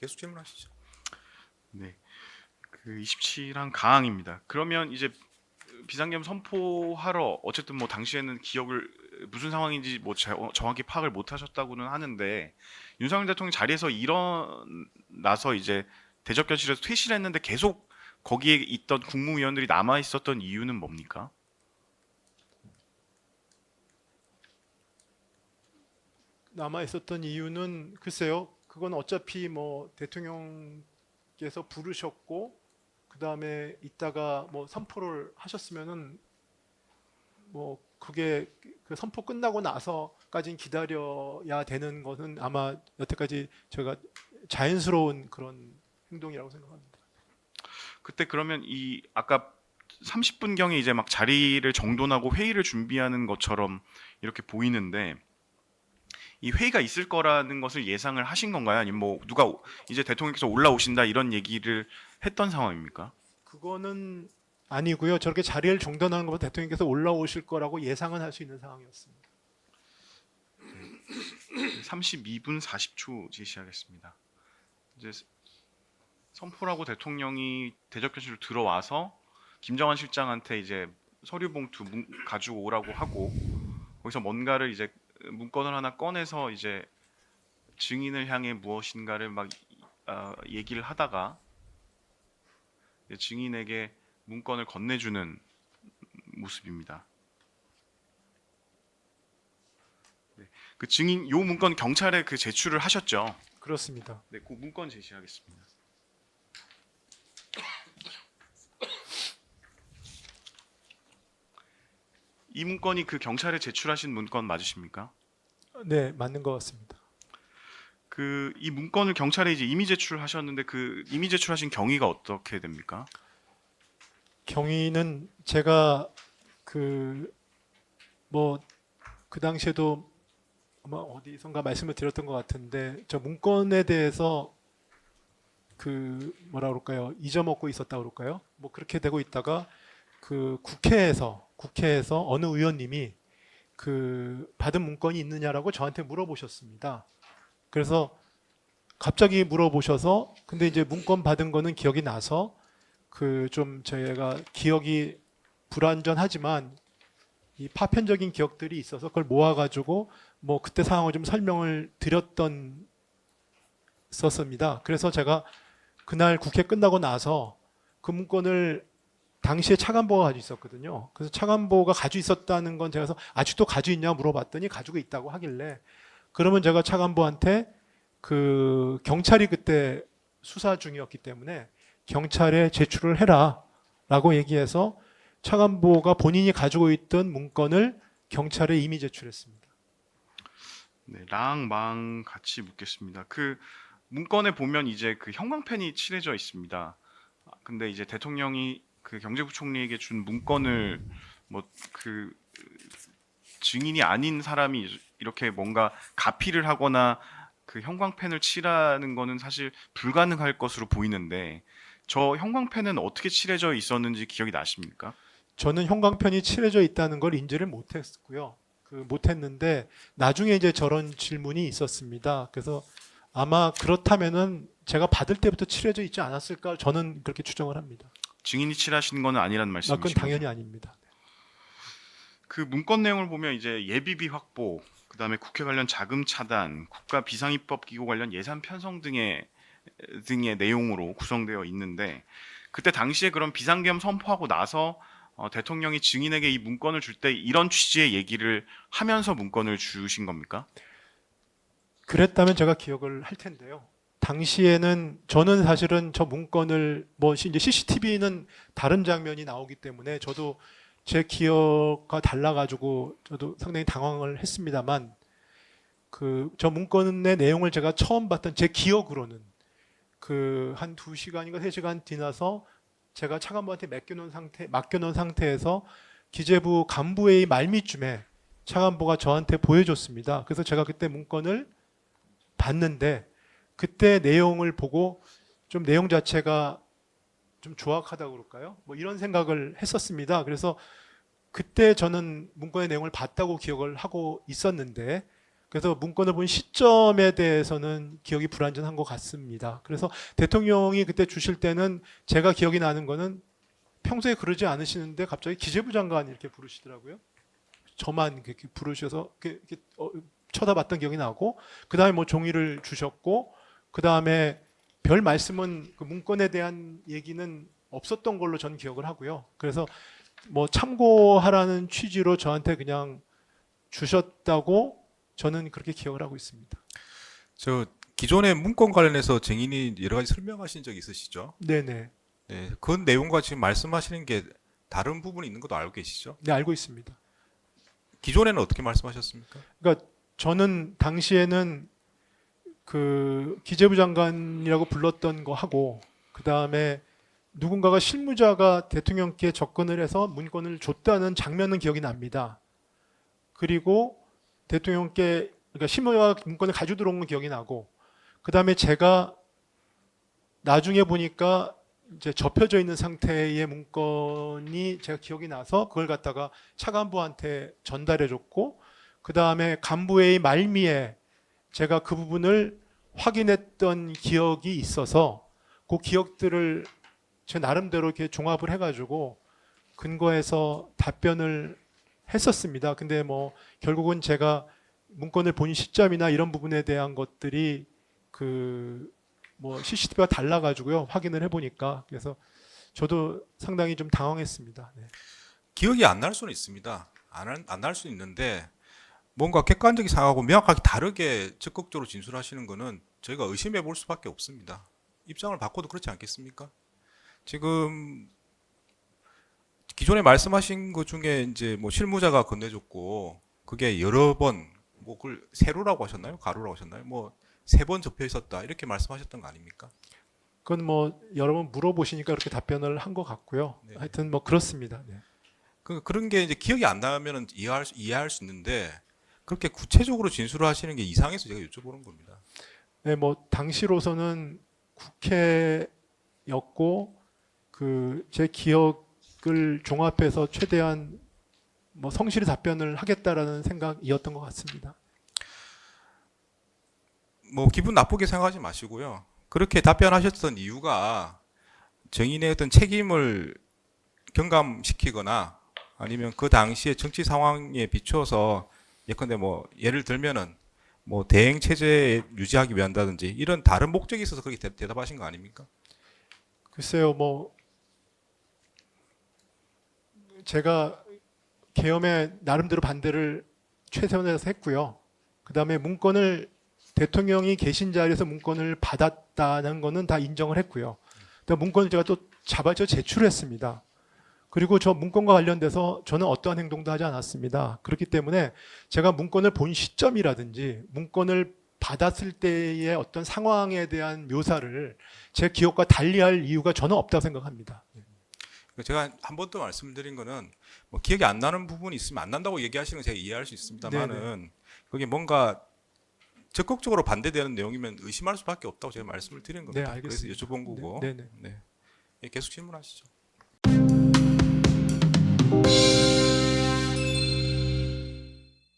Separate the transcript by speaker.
Speaker 1: 계속 질문하시죠.
Speaker 2: 네, 그 27항 가항입니다. 그러면 이제 비상계엄 선포하러 어쨌든 뭐 당시에는 기억을 무슨 상황인지 뭐 정확히 파악을 못 하셨다고는 하는데 윤석열 대통령 자리에서 일어나서 이제 대접견실에서 퇴실을 했는데 계속 거기에 있던 국무위원들이 남아 있었던 이유는 뭡니까?
Speaker 3: 남아 있었던 이유는 글쎄요. 그건 어차피 뭐 대통령께서 부르셨고 그 다음에 이따가 뭐 선포를 하셨으면은 뭐 그게 그 선포 끝나고 나서까진 기다려야 되는 것은 아마 여태까지 제가 자연스러운 그런 행동이라고 생각합니다.
Speaker 2: 그때 그러면 이 아까 30분경에 이제 막 자리를 정돈하고 회의를 준비하는 것처럼 이렇게 보이는데 이 회의가 있을 거라는 것을 예상을 하신 건가요? 아니면 뭐 누가 이제 대통령께서 올라오신다 이런 얘기를 했던 상황입니까?
Speaker 3: 그거는 아니고요. 저렇게 자리를 정돈하는 것보다 대통령께서 올라오실 거라고 예상은 할 수 있는 상황이었습니다.
Speaker 2: 32분 40초 제시하겠습니다. 이제 선포라고 대통령이 대접견실로 들어와서 김정한 실장한테 이제 서류 봉투 가지고 오라고 하고 거기서 뭔가를 이제 문건을 하나 꺼내서 이제 증인을 향해 무엇인가를 막 얘기를 하다가 이제 증인에게 문건을 건네주는 모습입니다. 네, 그 증인 요 문건 경찰에 그 제출을 하셨죠?
Speaker 3: 그렇습니다.
Speaker 2: 네, 그 문건 제시하겠습니다. 이 문건이 그 경찰에 제출하신 문건 맞으십니까?
Speaker 3: 네, 맞는 것 같습니다.
Speaker 2: 그 이 문건을 경찰에 이제 임의 제출하셨는데 그 임의 제출하신 경위가 어떻게 됩니까?
Speaker 3: 경위는 제가 그 뭐 그 당시에도 아마 어디선가 말씀을 드렸던 것 같은데 저 문건에 대해서 그 뭐라 그럴까요? 잊어먹고 있었다 그럴까요? 뭐 그렇게 되고 있다가 그 국회에서 어느 의원님이 그 받은 문건이 있느냐라고 저한테 물어보셨습니다. 그래서 갑자기 물어보셔서 근데 이제 문건 받은 거는 기억이 나서 그 좀 제가 기억이 불완전하지만 이 파편적인 기억들이 있어서 그걸 모아가지고 뭐 그때 상황을 좀 설명을 드렸던 썼습니다. 그래서 제가 그날 국회 끝나고 나서 그 문건을 당시에 차관보가 가지고 있었거든요. 그래서 차관보가 가지고 있었다는 건 제가 아직도 가지고 있냐 물어봤더니 가지고 있다고 하길래 그러면 제가 차관보한테 그 경찰이 그때 수사 중이었기 때문에 경찰에 제출을 해라라고 얘기해서 차관보가 본인이 가지고 있던 문건을 경찰에 이미 제출했습니다.
Speaker 2: 네, 랑망 같이 묻겠습니다. 그 문건에 보면 이제 그 형광펜이 칠해져 있습니다. 근데 이제 대통령이 그 경제부총리에게 준 문건을 뭐 그 증인이 아닌 사람이 이렇게 뭔가 가피를 하거나 그 형광펜을 칠하는 거는 사실 불가능할 것으로 보이는데 저 형광펜은 어떻게 칠해져 있었는지 기억이 나십니까?
Speaker 3: 저는 형광펜이 칠해져 있다는 걸 인지를 못했고요. 못했는데 나중에 이제 저런 질문이 있었습니다. 그래서 아마 그렇다면은 제가 받을 때부터 칠해져 있지 않았을까 저는 그렇게 추정을 합니다.
Speaker 2: 증인이 칠하신 거는 아니란
Speaker 3: 그건
Speaker 2: 말씀이신
Speaker 3: 당연히
Speaker 2: 거죠?
Speaker 3: 아닙니다.
Speaker 2: 그 문건 내용을 보면 이제 예비비 확보, 그다음에 국회 관련 자금 차단, 국가 비상입법 기구 관련 예산 편성 등의 내용으로 구성되어 있는데 그때 당시에 그런 비상계엄 선포하고 나서 대통령이 증인에게 이 문건을 줄 때 이런 취지의 얘기를 하면서 문건을 주신 겁니까?
Speaker 3: 그랬다면 제가 기억을 할 텐데요. 당시에는 저는 사실은 저 문건을 뭐 이제 CCTV는 다른 장면이 나오기 때문에 저도 제 기억과 달라가지고 저도 상당히 당황을 했습니다만 그 저 문건의 내용을 제가 처음 봤던 제 기억으로는 그 한 2시간인가 3시간 지나서 제가 차관보한테 맡겨놓은 상태에서 기재부 간부회의 말미쯤에 차관보가 저한테 보여줬습니다. 그래서 제가 그때 문건을 봤는데 그때 내용을 보고 좀 내용 자체가 좀 조악하다고 그럴까요? 뭐 이런 생각을 했었습니다. 그래서 그때 저는 문건의 내용을 봤다고 기억을 하고 있었는데 그래서 문건을 본 시점에 대해서는 기억이 불완전한 것 같습니다. 그래서 대통령이 그때 주실 때는 제가 기억이 나는 거는 평소에 그러지 않으시는데 갑자기 기재부 장관 이렇게 부르시더라고요. 저만 이렇게 부르셔서 이렇게 쳐다봤던 기억이 나고, 그 다음에 뭐 종이를 주셨고, 그 다음에 별 말씀은 그 문건에 대한 얘기는 없었던 걸로 전 기억을 하고요. 그래서 뭐 참고하라는 취지로 저한테 그냥 주셨다고 저는 그렇게 기억을 하고 있습니다.
Speaker 1: 저 기존의 문건 관련해서 증인이 여러 가지 설명하신 적 있으시죠?
Speaker 3: 네네.
Speaker 1: 네, 그 내용과 지금 말씀하시는 게 다른 부분이 있는 것도 알고 계시죠?
Speaker 3: 네, 알고 있습니다.
Speaker 1: 기존에는 어떻게 말씀하셨습니까?
Speaker 3: 그러니까 저는 당시에는 그 기재부 장관이라고 불렀던 거 하고, 그 다음에 누군가가 실무자가 대통령께 접근을 해서 문건을 줬다는 장면은 기억이 납니다. 그리고 대통령께, 그러니까 실무자가 문건을 가지고 들어온 건 기억이 나고, 그 다음에 제가 나중에 보니까 이제 접혀져 있는 상태의 문건이 제가 기억이 나서 그걸 갖다가 차관부한테 전달해줬고, 그 다음에 간부회의 말미에 제가 그 부분을 확인했던 기억이 있어서 그 기억들을 제 나름대로 이렇게 종합을 해가지고 근거해서 답변을 했었습니다. 근데 뭐 결국은 제가 문건을 본 시점이나 이런 부분에 대한 것들이 그 뭐 CCTV가 달라가지고요, 확인을 해보니까. 그래서 저도 상당히 좀 당황했습니다. 네.
Speaker 1: 기억이 안 날 수는 있습니다. 안 날 수 있는데 뭔가 객관적인 상황하고 명확하게 다르게 적극적으로 진술하시는 거는 저희가 의심해 볼 수밖에 없습니다. 입장을 바꿔도 그렇지 않겠습니까? 지금 기존에 말씀하신 것 중에 이제 뭐 실무자가 건네줬고 그게 여러 번 뭐 그걸 세로라고 하셨나요? 가로라고 하셨나요? 뭐 3번 접혀 있었다 이렇게 말씀하셨던 거 아닙니까?
Speaker 3: 그건 뭐 여러 번 물어보시니까 그렇게 답변을 한 것 같고요.
Speaker 1: 네.
Speaker 3: 하여튼 뭐 그렇습니다. 네.
Speaker 1: 그런 게 이제 기억이 안 나면은 이해할 수 있는데 그렇게 구체적으로 진술을 하시는 게 이상해서 제가 여쭤보는 겁니다.
Speaker 3: 네, 뭐 당시로서는 국회였고 그 제 기억을 종합해서 최대한 뭐 성실히 답변을 하겠다라는 생각이었던 것 같습니다.
Speaker 1: 뭐 기분 나쁘게 생각하지 마시고요. 그렇게 답변하셨던 이유가 정인의 어떤 책임을 경감시키거나 아니면 그 당시의 정치 상황에 비추어서 예컨대 뭐 예를 들면은 뭐 대행 체제 유지하기 위한다든지 이런 다른 목적이 있어서 그렇게 대답하신 거 아닙니까?
Speaker 3: 글쎄요, 뭐 제가 계엄에 나름대로 반대를 최선에서 했고요. 그 다음에 문건을 대통령이 계신 자리에서 문건을 받았다는 거는 다 인정을 했고요. 그다음에 문건을 제가 또 잡아서 제출했습니다. 그리고 저 문건과 관련돼서 저는 어떠한 행동도 하지 않았습니다. 그렇기 때문에 제가 문건을 본 시점이라든지 문건을 받았을 때의 어떤 상황에 대한 묘사를 제 기억과 달리할 이유가 저는 없다고 생각합니다.
Speaker 1: 제가 한 번 더 말씀드린 거는 뭐 기억이 안 나는 부분이 있으면 안 난다고 얘기하시는 건 제가 이해할 수 있습니다만은 그게 뭔가 적극적으로 반대되는 내용이면 의심할 수밖에 없다고 제가 말씀을 드린 겁니다.
Speaker 3: 네, 알겠습니다.
Speaker 1: 그래서 여쭤본 거고.
Speaker 3: 네, 네.
Speaker 1: 네. 예, 계속 질문하시죠.